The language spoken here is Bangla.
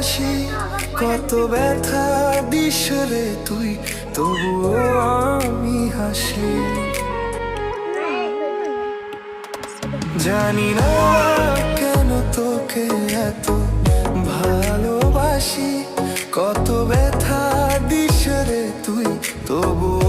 বাসি, কত ব্যথা দিস রে তুই, তবুও আমি হাসি। জানি না কেন তোকে এত ভালোবাসি, কত ব্যথা দিস রে তুই, তবুও